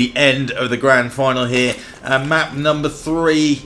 The end of the grand final here. Map number 3,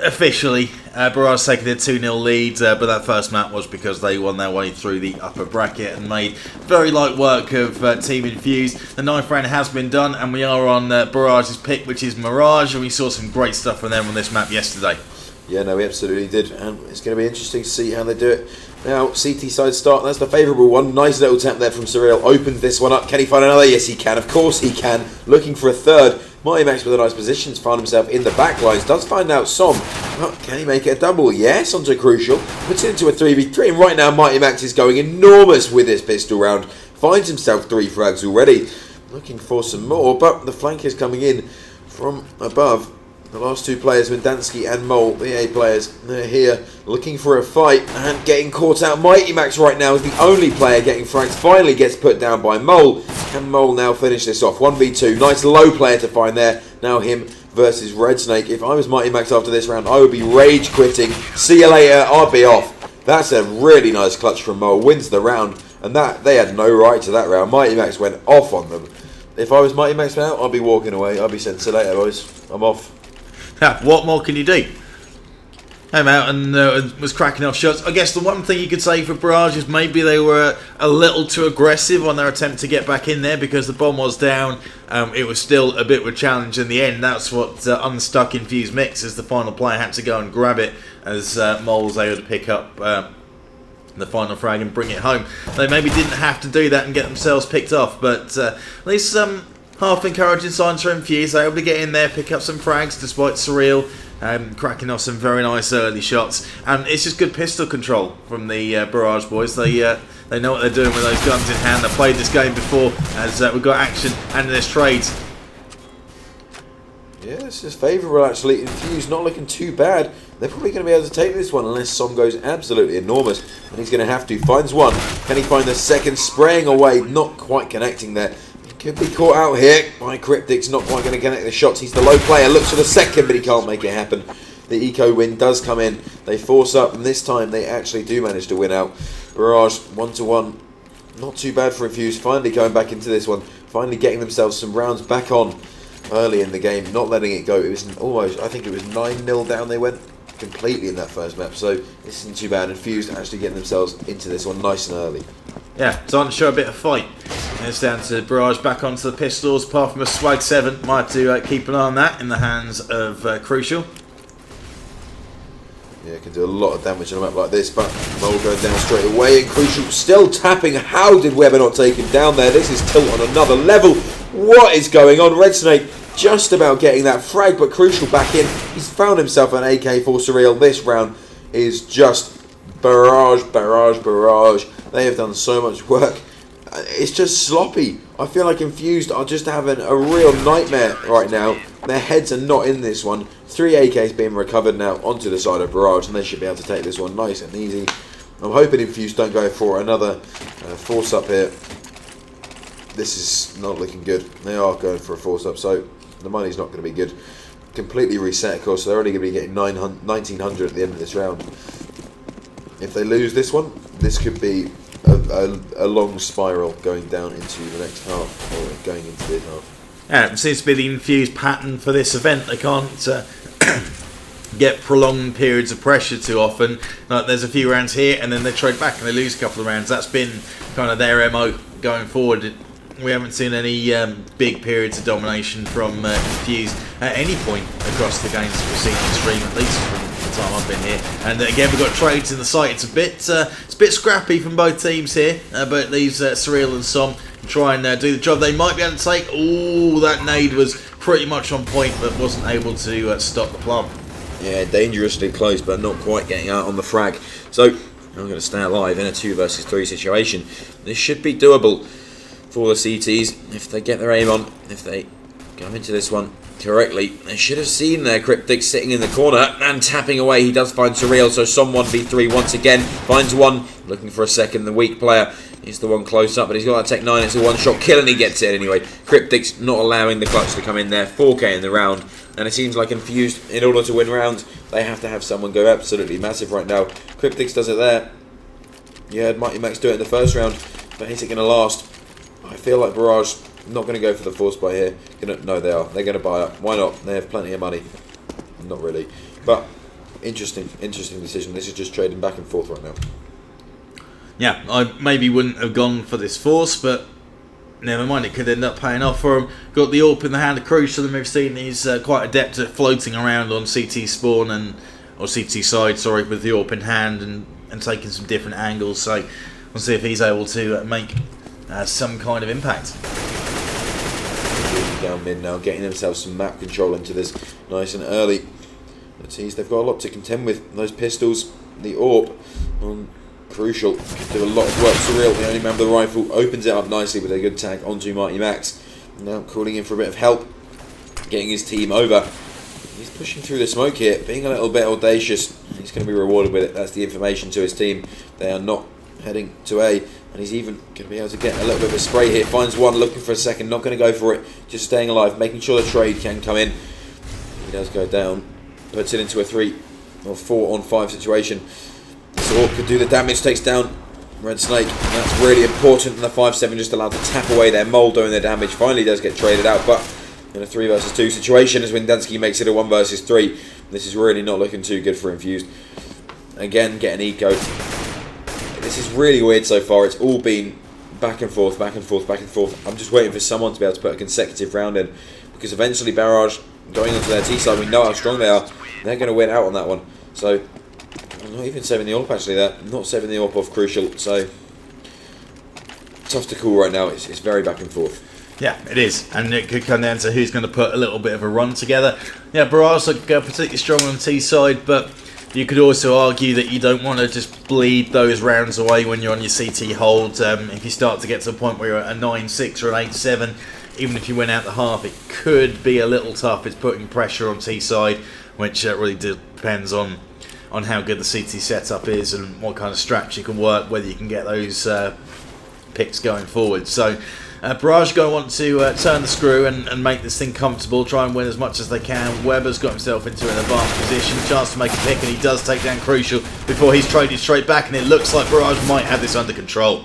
officially. Barrage taking a 2-0 lead, but that first map was because they won their way through the upper bracket and made very light work of Team Infused. The 9th round has been done, and we are on Barrage's pick, which is Mirage, and we saw some great stuff from them on this map yesterday. Yeah, no, we absolutely did, and it's going to be interesting to see how they do it. Now, CT side start, that's the favourable one. Nice little tap there from Surreal. Opens this one up. Can he find another? Yes, he can. Of course he can. Looking for a third. MightyMax with a nice position. Has found himself in the back lines. Does find out Som. Oh, can he make it a double? Yes, onto Crucial. Puts it into a 3v3. And right now, MightyMax is going enormous with this pistol round. Finds himself 3 frags already. Looking for some more, but the flank is coming in from above. The last 2 players, Mendansky and Mole, the A players, they're here looking for a fight and getting caught out. MightyMax right now is the only player getting fragged. Finally gets put down by Mole. Can Mole now finish this off? 1v2. Nice low player to find there. Now him versus Red Snake. If I was MightyMax after this round, I would be rage quitting. See you later. I'll be off. That's a really nice clutch from Mole. Wins the round. And that they had no right to that round. MightyMax went off on them. If I was MightyMax now, I'd be walking away. I'd be saying, see you later, boys. I'm off. What more can you do? Came out and was cracking off shots. I guess the one thing you could say for Barrage is maybe they were a little too aggressive on their attempt to get back in there because the bomb was down. It was still a bit of a challenge in the end. That's what unstuck Infused.mix as the final player had to go and grab it as Mole was able to pick up the final frag and bring it home. They maybe didn't have to do that and get themselves picked off, but at least some half encouraging signs for Infused. They're able to get in there, pick up some frags despite Surreal cracking off some very nice early shots. And it's just good pistol control from the Barrage boys. They know what they're doing with those guns in hand. They've played this game before as we've got action and there's trades. Yeah, this is favourable actually. Infused not looking too bad. They're probably going to be able to take this one unless Som goes absolutely enormous. And he's going to have to. Finds one. Can he find the second? Spraying away. Not quite connecting there. Could be caught out here by Cryptic's, not quite going to connect the shots. He's the low player, looks for the second, but he can't make it happen. The eco win does come in. They force up, and this time they actually do manage to win out. Barrage 1-1, not too bad for Infused. Finally going back into this one, finally getting themselves some rounds back on early in the game, not letting it go. It was almost, I think it was 9-0 down they went completely in that first map, so this isn't too bad. Infused actually getting themselves into this one nice and early. Yeah, time to show a bit of fight. It's down to Barrage back onto the pistols, apart from a Swag 7. Might have to keep an eye on that in the hands of Crucial. Yeah, can do a lot of damage on a map like this, but Mole going down straight away, and Crucial still tapping. How did Weber not take him down there? This is tilt on another level. What is going on? Red Snake just about getting that frag, but Crucial back in. He's found himself an AK for Surreal. This round is just Barrage, Barrage, Barrage. They have done so much work. It's just sloppy. I feel like Infused are just having a real nightmare right now. Their heads are not in this one. 3 AKs being recovered now onto the side of Barrage, and they should be able to take this one nice and easy. I'm hoping Infused don't go for another force up here. This is not looking good. They are going for a force up, so the money's not going to be good. Completely reset, of course, so they're only going to be getting 1900 at the end of this round. If they lose this one, this could be a long spiral going down into the next half, or going into this half. Yeah, it seems to be the Infused pattern for this event. They can't get prolonged periods of pressure too often. Like, there's a few rounds here, and then they trade back and they lose a couple of rounds. That's been kind of their MO going forward. We haven't seen any big periods of domination from Infused at any point across the games that we've seen on stream, at least from the time I've been here. And again, we've got trades in the site. It's a bit scrappy from both teams here, but these Surreal and Som can try and do the job they might be able to take. Oh, that nade was pretty much on point, but wasn't able to stop the plum. Yeah, dangerously close, but not quite getting out on the frag. So I'm going to stay alive in a 2 versus 3 situation. This should be doable for the CTs if they get their aim on, if they come into this one correctly. They should have seen their Cryptic sitting in the corner and tapping away. He does find Surreal, so Som 1v3 once again, finds one, looking for a second. The weak player is the one close up, but he's got that Tech 9, it's a one-shot kill and he gets it anyway. Cryptic's not allowing the clutch to come in there, 4k in the round, and it seems like Infused, in order to win rounds, they have to have someone go absolutely massive right now. Cryptic's does it there. Yeah, MightyMax do it in the first round, but is it going to last? I feel like Barrage Not going to go for the force buy here. No, they are. They're going to buy up. Why not? They have plenty of money. Not really. But interesting decision. This is just trading back and forth right now. Yeah, I maybe wouldn't have gone for this force, but never mind, it could end up paying off for him. Got the AWP in the hand of Crucial, and we've seen he's quite adept at floating around on CT spawn or CT side, sorry, with the AWP in hand and taking some different angles. So we'll see if he's able to make some kind of impact. Down mid now, getting themselves some map control into this nice and early. The teams, they've got a lot to contend with. Those pistols, the AWP on Crucial can do a lot of work. Surreal, the only man with the rifle, opens it up nicely with a good tag onto Mighty Max. Now calling in for a bit of help, getting his team over. He's pushing through the smoke here, being a little bit audacious. He's going to be rewarded with it. That's the information to his team. They are not heading to A, and he's even going to be able to get a little bit of a spray here. Finds one, looking for a second, not going to go for it, just staying alive, making sure the trade can come in. He does go down, puts it into a 3 or 4 on 5 situation. So could do the damage, takes down Red Snake, and that's really important. And the 5-7 just allowed to tap away their mole doing their damage. Finally does get traded out, but in a 3 versus 2 situation as Windansky makes it a 1 versus 3. This is really not looking too good for Infused. Again, getting eco. This is really weird so far. It's all been back and forth, back and forth, back and forth. I'm just waiting for someone to be able to put a consecutive round in, because eventually Barrage, going onto their T side, we know how strong they are. They're going to win out on that one. So I'm not even saving the AWP actually there. I'm not saving the AWP off Crucial. So tough to call right now. It's very back and forth. Yeah, it is, and it could come down to who's going to put a little bit of a run together. Yeah, Barrage look particularly strong on the T side, but you could also argue that you don't want to just bleed those rounds away when you're on your CT hold. If you start to get to a point where you're at a 9-6 or an 8-7, even if you win out the half, it could be a little tough. It's putting pressure on T side, which really depends on how good the CT setup is and what kind of straps you can work, whether you can get those picks going forward. So Barrage going to want to turn the screw and make this thing comfortable, try and win as much as they can. Weber's got himself into an advanced position, chance to make a pick, and he does take down Crucial before he's traded straight back, and it looks like Barrage might have this under control.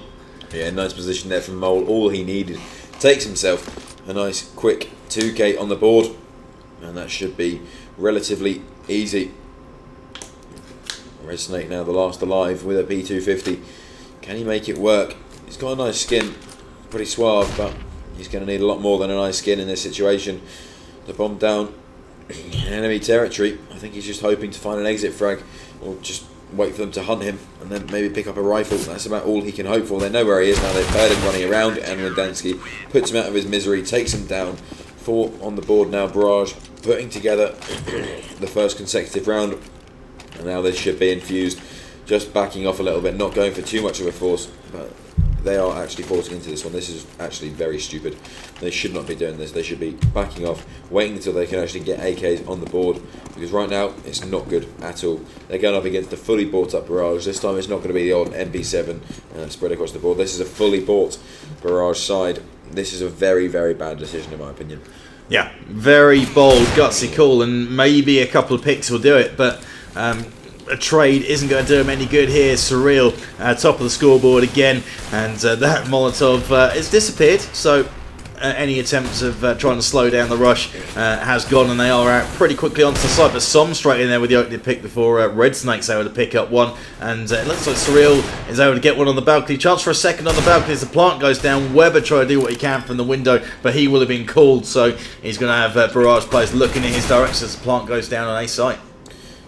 Yeah, nice position there from Mole. All he needed. Takes himself a nice quick 2k on the board, and that should be relatively easy. Red Snake now the last alive with a P250. Can he make it work? He's got a nice skin, pretty suave, but he's going to need a lot more than a nice skin in this situation. The bomb down in enemy territory. I think he's just hoping to find an exit frag, or just wait for them to hunt him and then maybe pick up a rifle. That's about all he can hope for. They know where he is now. They've heard him running around, and Windansky puts him out of his misery, takes him down. 4 on the board now. Barrage putting together the first consecutive round, and now this should be Infused just backing off a little bit, not going for too much of a force, but they are actually forcing into this one. This is actually very stupid. They should not be doing this. They should be backing off, waiting until they can actually get AKs on the board, because right now it's not good at all. They're going up against the fully bought up Barrage. This time it's not going to be the old MP7 spread across the board. This is a fully bought Barrage side. This is a very, very bad decision in my opinion. Yeah, very bold, gutsy call, and maybe a couple of picks will do it, but a trade isn't going to do him any good here. Surreal, top of the scoreboard again, and that Molotov has disappeared, so any attempts of trying to slow down the rush has gone, and they are out pretty quickly onto the site. But Som straight in there with the opening pick before Red Snake's able to pick up one, and it looks like Surreal is able to get one on the balcony. Chance for a second on the balcony as the plant goes down. Weber trying to do what he can from the window, but he will have been called, so he's going to have Barrage players looking in his direction as the plant goes down on A site.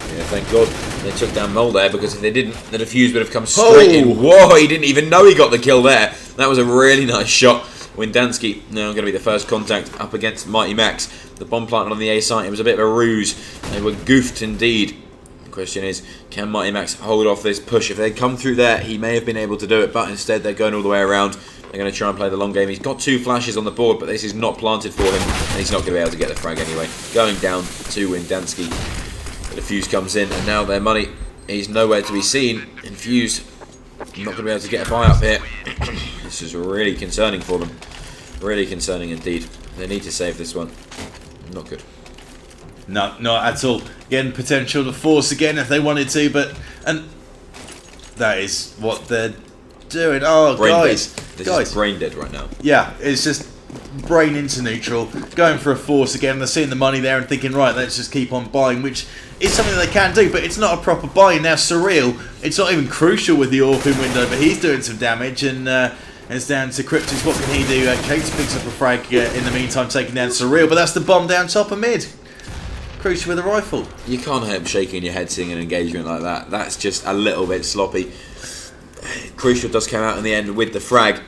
Yeah, thank God they took down Mole there, because if they didn't, the defuse would have come straight in. Whoa, he didn't even know he got the kill there. That was a really nice shot. Windansky now going to be the first contact up against Mighty Max. The bomb planted on the A site, it was a bit of a ruse. They were goofed indeed. The question is, can Mighty Max hold off this push? If they'd come through there, he may have been able to do it, but instead they're going all the way around. They're going to try and play the long game. He's got 2 flashes on the board, but this is not planted for him, and he's not going to be able to get the frag anyway. Going down to Windansky. The defuse comes in, and now their money is nowhere to be seen. Infused not going to be able to get a buy up here. This is really concerning for them. Really concerning indeed. They need to save this one. Not good. No, not at all. Again, potential to force again if they wanted to, and that is what they're doing. Oh, brain guys, dead. This is brain dead right now. Yeah, it's just brain into neutral, going for a force again. They're seeing the money there and thinking, right, let's just keep on buying, which is something they can do, but it's not a proper buy. Now, Surreal, it's not even crucial with the AWP window, but he's doing some damage, and it's down to Cryptis. What can he do? Cates picks up a frag in the meantime, taking down Surreal, but that's the bomb down top of mid. Crucial with a rifle. You can't help shaking your head seeing an engagement like that. That's just a little bit sloppy. Crucial does come out in the end with the frag,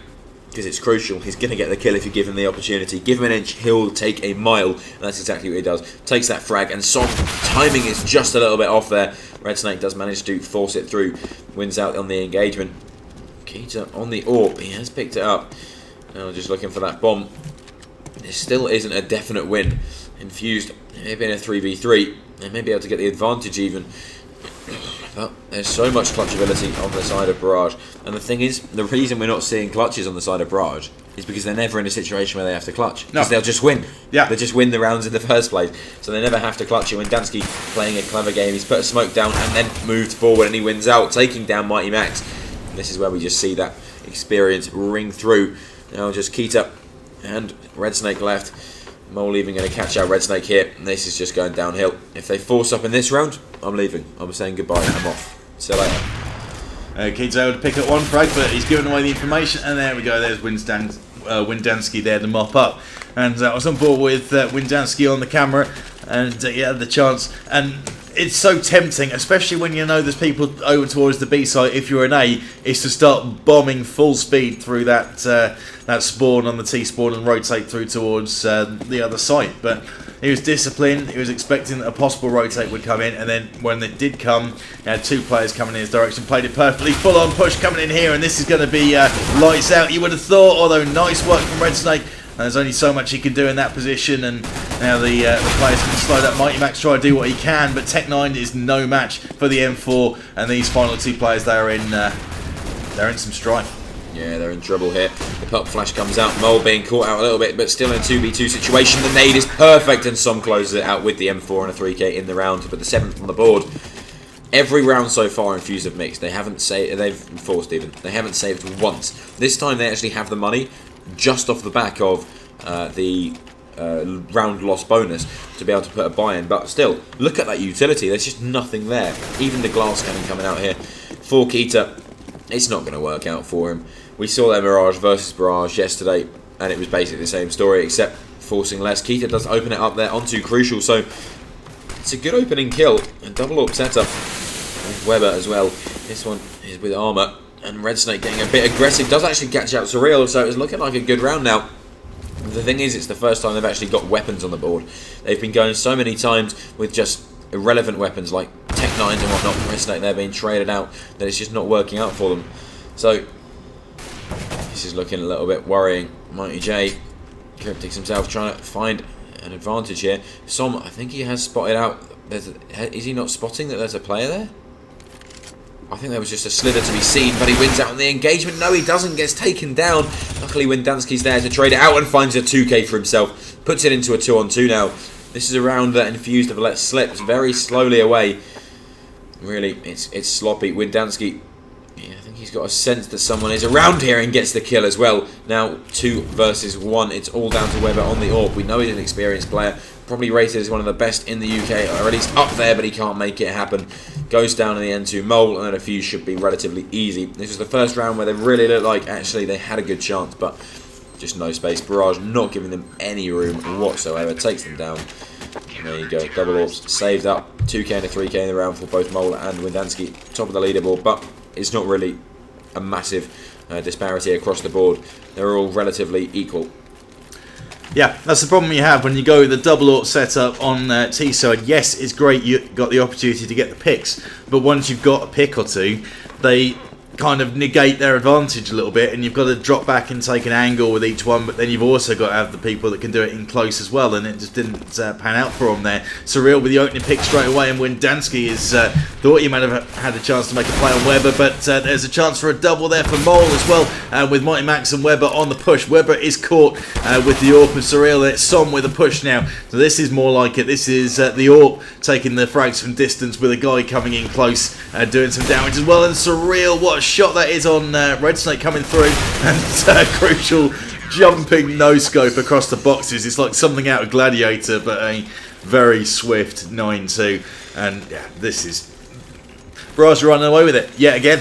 because it's Crucial. He's going to get the kill if you give him the opportunity. Give him an inch, he'll take a mile, and that's exactly what he does. Takes that frag, and Som, timing is just a little bit off there. Red Snake does manage to force it through, wins out on the engagement. Keita on the AWP, he has picked it up. Now just looking for that bomb. There still isn't a definite win. Infused, maybe in a 3v3, they may be able to get the advantage even. But there's so much clutch ability on the side of Barrage. And the thing is, the reason we're not seeing clutches on the side of Barrage is because they're never in a situation where they have to clutch. Because they'll just win. Yeah. They just win the rounds in the first place. So they never have to clutch it. When Dansky playing a clever game, he's put a smoke down and then moved forward and he wins out, taking down Mighty Max. And this is where we just see that experience ring through. Now just Keita and Red Snake left. Mole even going to catch out Red Snake here, and this is just going downhill. If they force up in this round, I'm leaving. I'm saying goodbye. I'm off. See you later. Keita able to pick up one frag, but he's given away the information, and there we go. There's Windansky there to mop up. And I was on board with Windansky on the camera, and he had the chance. And it's so tempting, especially when you know there's people over towards the B site. If you're an A, is to start bombing full speed through that that spawn on the T spawn and rotate through towards the other site. But he was disciplined. He was expecting that a possible rotate would come in, and then when it did come, he had two players coming in his direction. Played it perfectly. Full on push coming in here, and this is going to be lights out. You would have thought, although nice work from Red Snake. And there's only so much he can do in that position, and now the players can slow that. Mighty Max try to do what he can, but Tech9 is no match for the M4, and these final two players, they're in some strife. Yeah, they're in trouble here. The pop flash comes out, Mole being caught out a little bit, but still in a 2v2 situation. The nade is perfect, and Som closes it out with the M4 and a 3k in the round, but the 7th on the board. Every round so far, Infused.mix, they haven't saved. They've forced even. They haven't saved once. This time they actually have the money, just off the back of the round loss bonus, to be able to put a buy in. But still, look at that utility. There's just nothing there. Even the glass cannon coming out here for Keita, it's not going to work out for him. We saw that Mirage versus Barrage yesterday, and it was basically the same story, except forcing less. Keita does open it up there onto Crucial, so it's a good opening kill. And double AWP setup with Weber as well. This one is with armor. And Red Snake getting a bit aggressive, does actually catch out Surreal, so it's looking like a good round now. The thing is, it's the first time they've actually got weapons on the board. They've been going so many times with just irrelevant weapons like Tech9s and whatnot. Red Snake, they're being traded out, that it's just not working out for them. So, this is looking a little bit worrying. Mighty J, Cryptics himself trying to find an advantage here. Som, I think he has spotted out, is he not spotting that there's a player there? I think there was just a slither to be seen, but he wins out on the engagement. No, he doesn't, gets taken down. Luckily, Windansky's there to trade it out and finds a 2k for himself. Puts it into a 2-on-2 now. This is a round that Infused have let slip very slowly away. Really, it's sloppy. Windansky, yeah, I think he's got a sense that someone is around here and gets the kill as well. Now, 2 versus 1. It's all down to Weber on the AWP. We know he's an experienced player. Probably rated as one of the best in the UK, or at least up there, but he can't make it happen. Goes down in the end to Mole, and then a few should be relatively easy. This was the first round where they really looked like actually they had a good chance, but just no space. Barrage not giving them any room whatsoever. Takes them down. And there you go. Double AWPs saved up. 2k and a 3k in the round for both Mole and Windansky. Top of the leaderboard, but it's not really a massive disparity across the board. They're all relatively equal. Yeah, that's the problem you have when you go with the double AWP setup on T side. Yes, it's great you got the opportunity to get the picks, but once you've got a pick or two, they kind of negate their advantage a little bit, and you've got to drop back and take an angle with each one, but then you've also got to have the people that can do it in close as well, and it just didn't pan out for them there. Surreal with the opening pick straight away, and Windansky is thought he might have had a chance to make a play on Weber, but there's a chance for a double there for Mole as well, with Mighty Max and Weber on the push. Weber is caught with the AWP of Surreal, and it's Som with a push now, so this is more like it. This is the AWP taking the frags from distance with a guy coming in close, doing some damage as well, and Surreal, what a shot that is on Red Snake coming through, and Crucial jumping no-scope across the boxes. It's like something out of Gladiator, but a very swift 9-2. And yeah, this is... Barrage running away with it, yet again.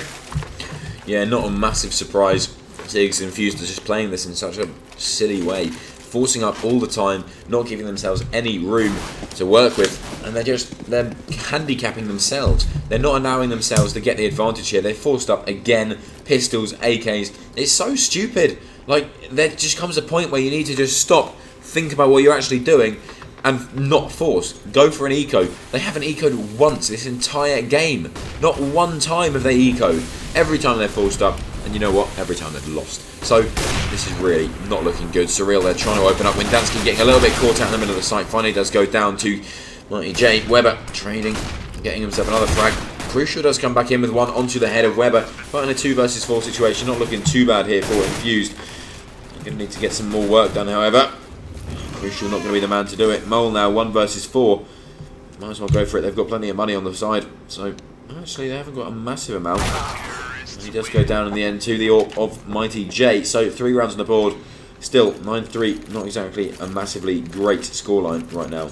Yeah, not a massive surprise. Ziggs and Infused are just playing this in such a silly way. Forcing up all the time, not giving themselves any room to work with, and they're handicapping themselves. They're not allowing themselves to get the advantage here. They're forced up again, pistols, AKs. It's so stupid. Like, there just comes a point where you need to just stop, think about what you're actually doing, and not force. Go for an eco. They haven't ecoed once this entire game. Not one time have they ecoed. Every time they're forced up, and you know what? Every time they've lost. So, this is really not looking good. Surreal, they're trying to open up. Windansky getting a little bit caught out in the middle of the site. Finally does go down to Mighty J. Weber trading, getting himself another frag. Crucial does come back in with one onto the head of Weber. But in a 2 versus 4 situation, not looking too bad here for Infused. Going to need to get some more work done, however. Crucial not going to be the man to do it. Mole now 1 versus 4. Might as well go for it. They've got plenty of money on the side. So, actually, they haven't got a massive amount. He does go down in the end to the AWP of Mighty J. So 3 rounds on the board. Still 9-3. Not exactly a massively great scoreline right now.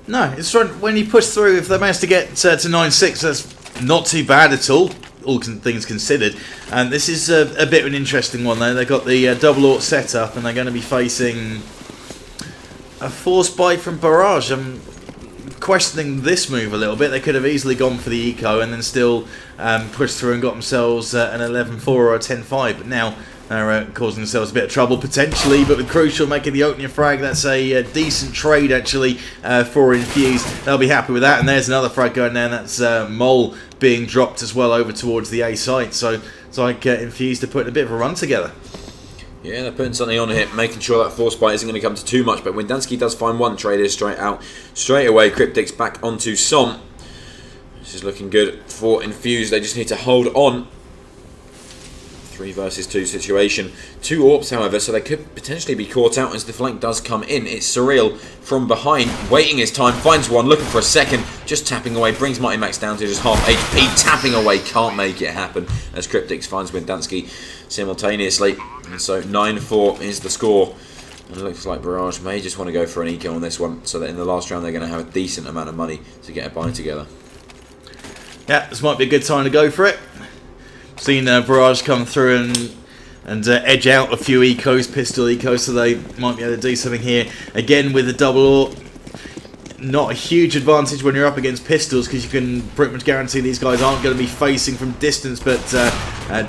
No, it's when you push through. If they manage to get to 9-6, that's not too bad at all things considered. And this is a bit of an interesting one though. They've got the double AWP set up, and they're going to be facing a force bite from Barrage. I'm questioning this move a little bit. They could have easily gone for the eco and then still pushed through and got themselves an 11-4 or a 10-5, but now they're causing themselves a bit of trouble potentially. But with Crucial making the opening frag, that's a decent trade actually for Infused. They'll be happy with that. And there's another frag going down. That's Mole being dropped as well over towards the A site. So it's like Infused are putting a bit of a run together. Yeah, they're putting something on here, making sure that force bite isn't going to come to too much. But Windansky does find one trader straight out. Straight away, Cryptic's back onto Som. This is looking good for Infused. They just need to hold on. 3 versus 2 situation. 2 AWPs, however, so they could potentially be caught out as the flank does come in. It's Surreal from behind, waiting his time, finds one, looking for a second, just tapping away, brings Mighty Max down to just half HP, tapping away, can't make it happen as Cryptix finds Windansky simultaneously. And so 9-4 is the score. And it looks like Barrage may just want to go for an eco on this one, so that in the last round they're going to have a decent amount of money to get a buy together. Yeah, this might be a good time to go for it. Seen Barrage come through and edge out a few ecos, pistol ecos, so they might be able to do something here. Again with the double AWP, not a huge advantage when you're up against pistols because you can pretty much guarantee these guys aren't going to be facing from distance, but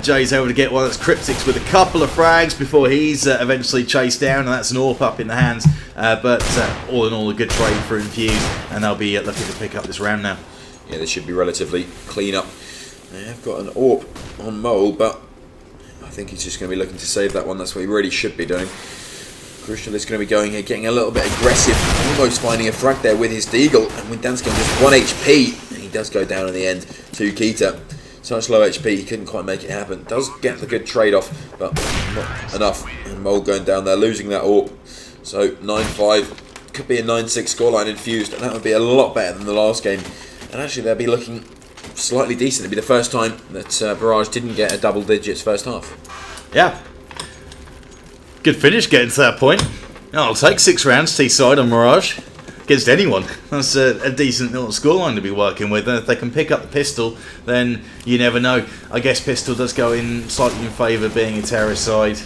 Jay's able to get one. That's Cryptix with a couple of frags before he's eventually chased down, and that's an AWP up in the hands. But all in all, a good trade for Infused, and they'll be looking to pick up this round now. Yeah, this should be relatively clean up. They have got an AWP on Mole, but I think he's just going to be looking to save that one. That's what he really should be doing. Crucial is going to be going here, getting a little bit aggressive, almost finding a frag there with his Deagle, and Windansky just 1 HP, and he does go down in the end to Keita. Such low HP, he couldn't quite make it happen. Does get the good trade-off, but not enough. And Mole going down there, losing that AWP. So 9-5, could be a 9-6 scoreline Infused, and that would be a lot better than the last game. And actually they'll be looking slightly decent. It'd be the first time that Barrage didn't get a double digits first half. Yeah. Good finish getting to that point. I'll take 6 rounds T-side on Barrage against anyone. That's a decent little scoreline to be working with. And if they can pick up the pistol, then you never know. I guess pistol does go in slightly in favour being a terrorist side.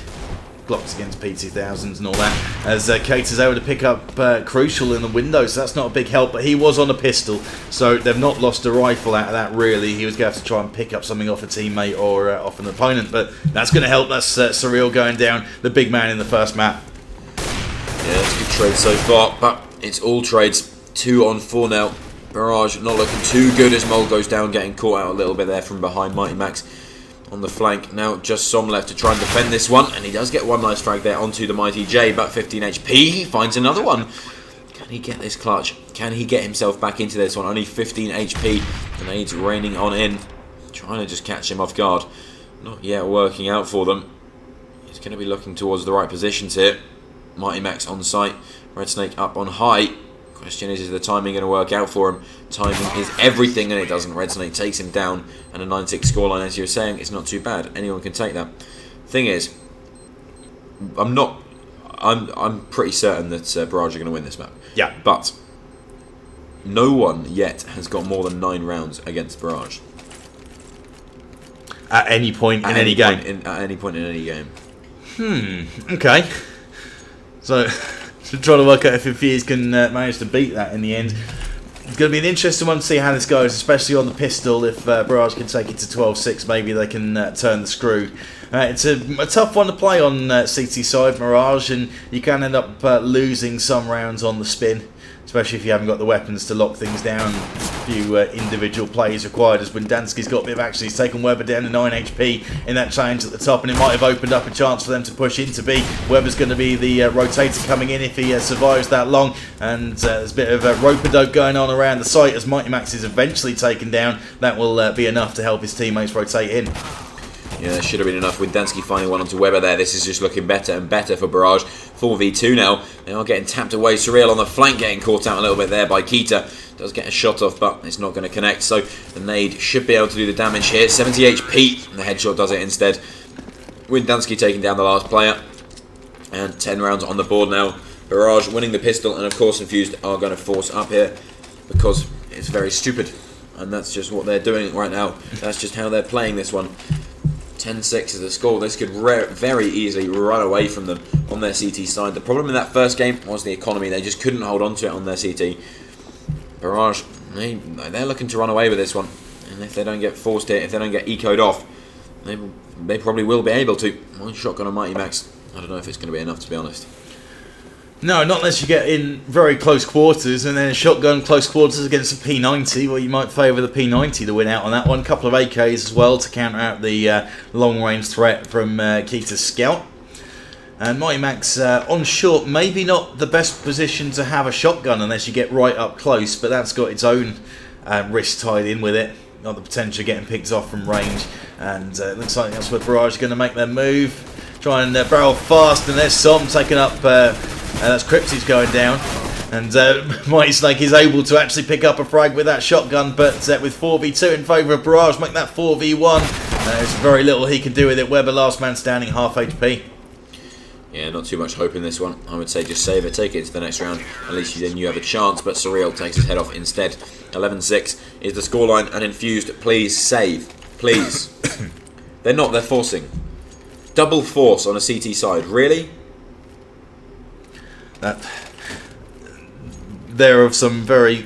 Blocks against P2000s and all that, as Kate is able to pick up Crucial in the window, so that's not a big help, but he was on a pistol, so they've not lost a rifle out of that really. He was going to have to try and pick up something off a teammate or off an opponent, but that's going to help. That's Surreal going down, the big man in the first map. Yeah, it's a good trade so far, but it's all trades. 2 on 4 now. Barrage not looking too good as Mole goes down, getting caught out a little bit there from behind. Mighty Max on the flank. Now just Som left to try and defend this one, and he does get one nice frag there onto the Mighty J, but 15 HP. He finds another one. Can he get this clutch? Can he get himself back into this one? Only 15 HP. Grenades raining on in. Trying to just catch him off guard. Not yet working out for them. He's going to be looking towards the right positions here. Mighty Max on site. Red Snake up on high. Question is the timing going to work out for him? Timing is everything, and it doesn't. Red Snake takes him down, and a 9-6 scoreline, as you were saying, is not too bad. Anyone can take that. Thing is, I'm pretty certain that Barrage are going to win this map. Yeah. But no one yet has got more than 9 rounds against Barrage. At any point in any game? At any point in any game. Okay. So, trying to work out if Infused can manage to beat that in the end. It's going to be an interesting one to see how this goes, especially on the pistol. If Barrage can take it to 12-6, maybe they can turn the screw. It's a tough one to play on CT side, Mirage, and you can end up losing some rounds on the spin, especially if you haven't got the weapons to lock things down. A few individual plays required, as Windansky's got a bit of action. He's taken Weber down to 9 HP in that challenge at the top, and it might have opened up a chance for them to push into B. Weber's going to be the rotator coming in if he survives that long, and there's a bit of rope-a-dope going on around the site as Mighty Max is eventually taken down. That will be enough to help his teammates rotate in. Yeah, there should have been enough. Windansky finding one onto Weber there. This is just looking better and better for Barrage. 4v2 now. They are getting tapped away. Surreal on the flank getting caught out a little bit there by Keita. Does get a shot off, but it's not going to connect. So the nade should be able to do the damage here. 70 HP. The headshot does it instead. Windansky taking down the last player. And 10 rounds on the board now. Barrage winning the pistol. And of course Infused are going to force up here because it's very stupid. And that's just what they're doing right now. That's just how they're playing this one. 10-6 is the score. This could very easily run away from them on their CT side. The problem in that first game was the economy. They just couldn't hold on to it on their CT. Barrage, they're looking to run away with this one. And if they don't get forced here, if they don't get ecoed off, they probably will be able to. One shotgun on Mighty Max. I don't know if it's going to be enough, to be honest. No, not unless you get in very close quarters, and then a shotgun close quarters against a P90. Well, you might favour the P90 to win out on that one. A couple of AKs as well to counter out the long-range threat from Keita's scout. And Mighty Max on short, maybe not the best position to have a shotgun unless you get right up close, but that's got its own risk tied in with it. Not the potential of getting picked off from range. And it looks like that's where Barrage are going to make their move. Try and barrel fast, and there's Som taking up... that's Crypty's going down, and Mighty Snake is able to actually pick up a frag with that shotgun, but with 4v2 in favour of Barrage, make that 4v1. There's very little he can do with it. Weber last man standing, half HP. Yeah, not too much hope in this one. I would say just save it, take it to the next round. At least then you have a chance, but Surreal takes his head off instead. 11-6 is the scoreline, and Infused, please save. Please. They're not, they're forcing. Double force on a CT side, really? There are some very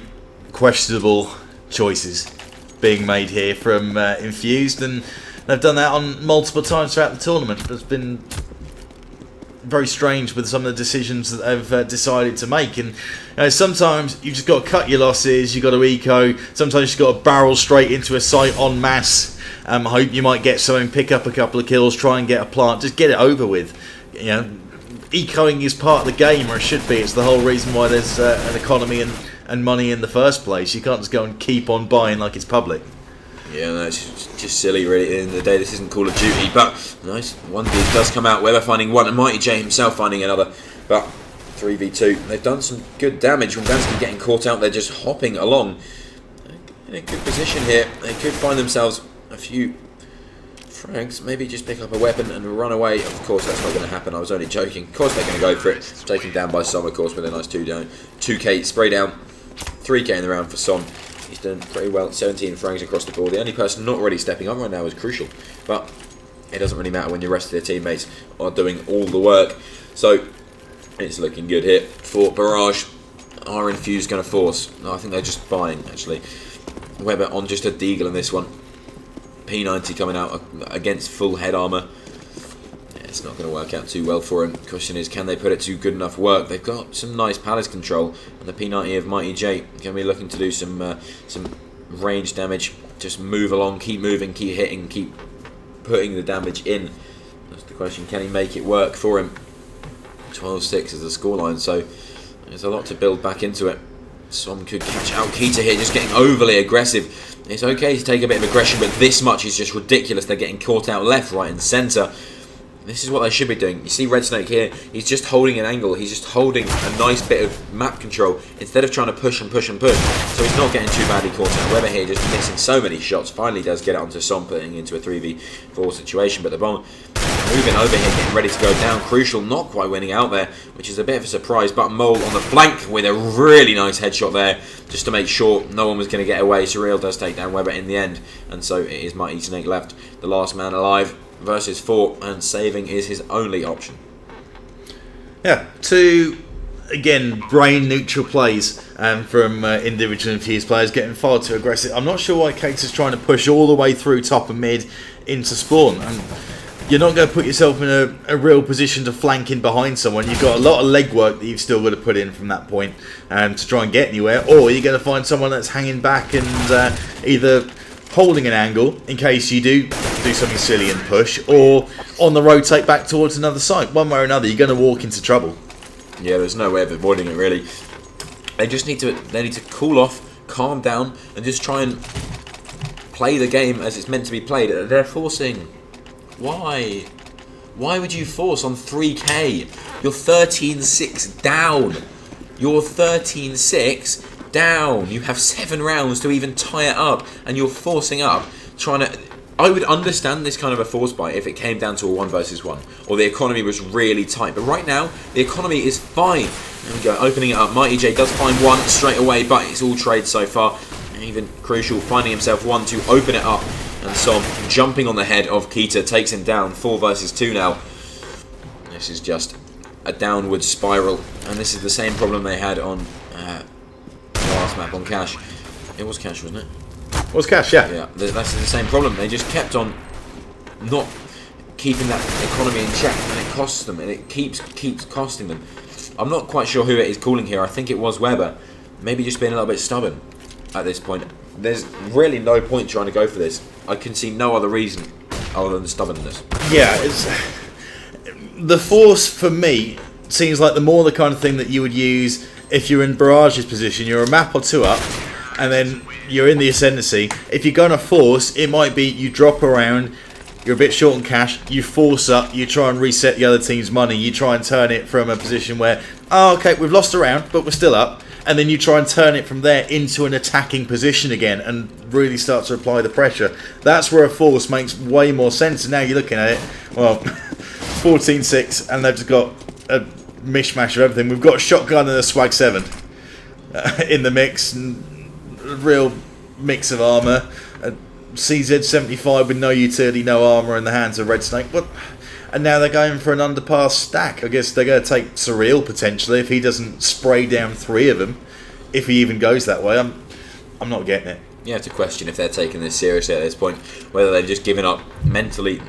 questionable choices being made here from Infused, and they've done that on multiple times throughout the tournament. It's been very strange with some of the decisions that they've decided to make, and sometimes you've just got to cut your losses, you've got to eco, sometimes you've got to barrel straight into a site en masse, hope you might get something, pick up a couple of kills, try and get a plant, just get it over with. Ecoing is part of the game, or it should be. It's the whole reason why there's an economy and money in the first place. You can't just go and keep on buying like it's public. Yeah, no, it's just silly, really. At the end of the day, this isn't Call of Duty, but nice. One dude does come out. Weber finding one, and Mighty J himself finding another. But 3v2, they've done some good damage. When Dansky getting caught out, they're just hopping along in a good position here. They could find themselves a few frags, maybe just pick up a weapon and run away. Of course, that's not going to happen. I was only joking. Of course, they're going to go for it. Taken down by Som, of course, with a nice 2K spray down. 3K in the round for Som. He's done pretty well. 17 frags across the board. The only person not really stepping up right now is Crucial, but it doesn't really matter when the rest of their teammates are doing all the work. So it's looking good here for Barrage. Are Infused going to force? No, I think they're just fine, actually. Weber on just a deagle in this one. P90 coming out against full head armour. Yeah, it's not going to work out too well for him. The question is, can they put it to good enough work? They've got some nice palace control, and the P90 of Mighty J going to be looking to do some range damage. Just move along, keep moving, keep hitting, keep putting the damage in. That's the question. Can he make it work for him? 12-6 is the scoreline, so there's a lot to build back into it. Som could catch out Keita here, just getting overly aggressive. It's okay to take a bit of aggression, but this much is just ridiculous. They're getting caught out left, right and centre. This is what they should be doing. You see Red Snake here, he's just holding an angle. He's just holding a nice bit of map control instead of trying to push and push and push. So he's not getting too badly caught out. Weber here just missing so many shots. Finally does get it onto Som, putting into a 3v4 situation, but the bomb moving over here, getting ready to go down. Crucial not quite winning out there, which is a bit of a surprise, but Mole on the flank with a really nice headshot there, just to make sure no one was going to get away. Surreal does take down Weber in the end, and so it is Mighty Snake left, the last man alive, versus 4, and saving is his only option. Yeah, 2, again, brain-neutral plays from individual Infused players, getting far too aggressive. I'm not sure why Cates is trying to push all the way through top and mid into spawn. And you're not going to put yourself in a real position to flank in behind someone. You've got a lot of legwork that you've still got to put in from that point to try and get anywhere, or you're going to find someone that's hanging back and either holding an angle in case you do something silly and push, or on the rotate back towards another site. One way or another, you're going to walk into trouble. Yeah, there's no way of avoiding it really. They just need to cool off, calm down, and just try and play the game as it's meant to be played. They're forcing. Why? Why would you force on 3k? You're 13-6 down. You're 13-6 down. You have 7 rounds to even tie it up, and you're forcing up, trying to. I would understand this kind of a force buy if it came down to a 1 versus 1, or the economy was really tight. But right now, the economy is fine. There we go, opening it up. Mighty J does find 1 straight away, but it's all trades so far. And even Crucial finding himself 1 to open it up. And Som jumping on the head of Keita takes him down. 4 versus 2 now. This is just a downward spiral. And this is the same problem they had on the last map on Cash. It was Cash, wasn't it? What's Cash? Yeah. Yeah, that's the same problem. They just kept on not keeping that economy in check, and it costs them, and it keeps costing them. I'm not quite sure who it is calling here. I think it was Weber. Maybe just being a little bit stubborn at this point. There's really no point trying to go for this. I can see no other reason other than stubbornness. Yeah, the force for me seems like the more the kind of thing that you would use if you're in Barrage's position. You're a map or 2 up, and then you're in the ascendancy. If you're going to force, it might be you drop around, you're a bit short on cash, you force up, you try and reset the other team's money, you try and turn it from a position where, oh, okay, we've lost a round, but we're still up, and then you try and turn it from there into an attacking position again and really start to apply the pressure. That's where a force makes way more sense, and now you're looking at it, well, 14-6, and they've just got a mishmash of everything. We've got a shotgun and a Swag 7 in the mix, and a real mix of armour. CZ75 with no utility, no armour in the hands of Red Snake. And now they're going for an underpass stack. I guess they're going to take Surreal potentially if he doesn't spray down 3 of them. If he even goes that way, I'm not getting it. You have to question if they're taking this seriously at this point. Whether they've just given up mentally.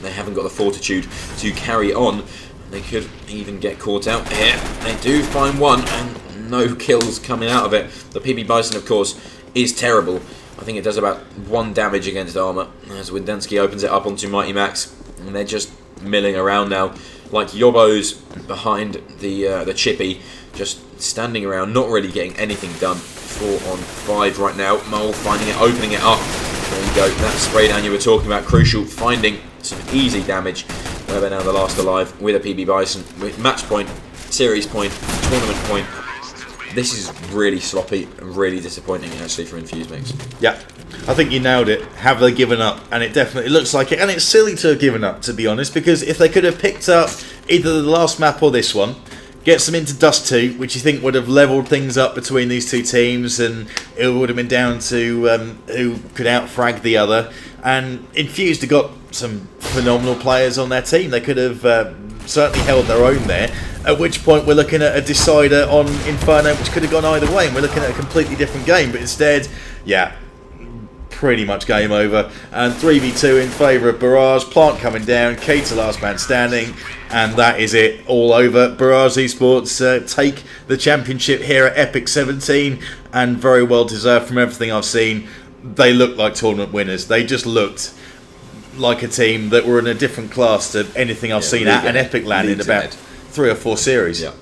They haven't got the fortitude to carry on. They could even get caught out here. They do find 1 and no kills coming out of it. The PB Bison, of course, is terrible. I think it does about 1 damage against armour as Windensky opens it up onto Mighty Max, and they're just milling around now like yobos behind the chippy, just standing around, not really getting anything done. 4 on 5 right now. Mole finding it, opening it up. There you go, that spray down you were talking about. Crucial finding some easy damage. Weber now the last alive with a PB Bison with match point, series point, tournament point. This is really sloppy and really disappointing actually for Infused.mix. Yeah, I think you nailed it. Have they given up? And it definitely looks like it. And it's silly to have given up, to be honest, because if they could have picked up either the last map or this one, gets them into Dust 2, which you think would have levelled things up between these 2 teams, and it would have been down to who could outfrag the other. And Infused have got some phenomenal players on their team. They could have certainly held their own there. At which point we're looking at a decider on Inferno, which could have gone either way, and we're looking at a completely different game. But instead, yeah, pretty much game over. And 3v2 in favour of Barrage. Plant coming down, Keita last man standing, and that is it, all over. Barrage Esports take the championship here at Epic 17, and very well deserved from everything I've seen. They looked like tournament winners. They just looked like a team that were in a different class to anything I've seen at an Epic LAN in about 3 or 4 series. Yeah.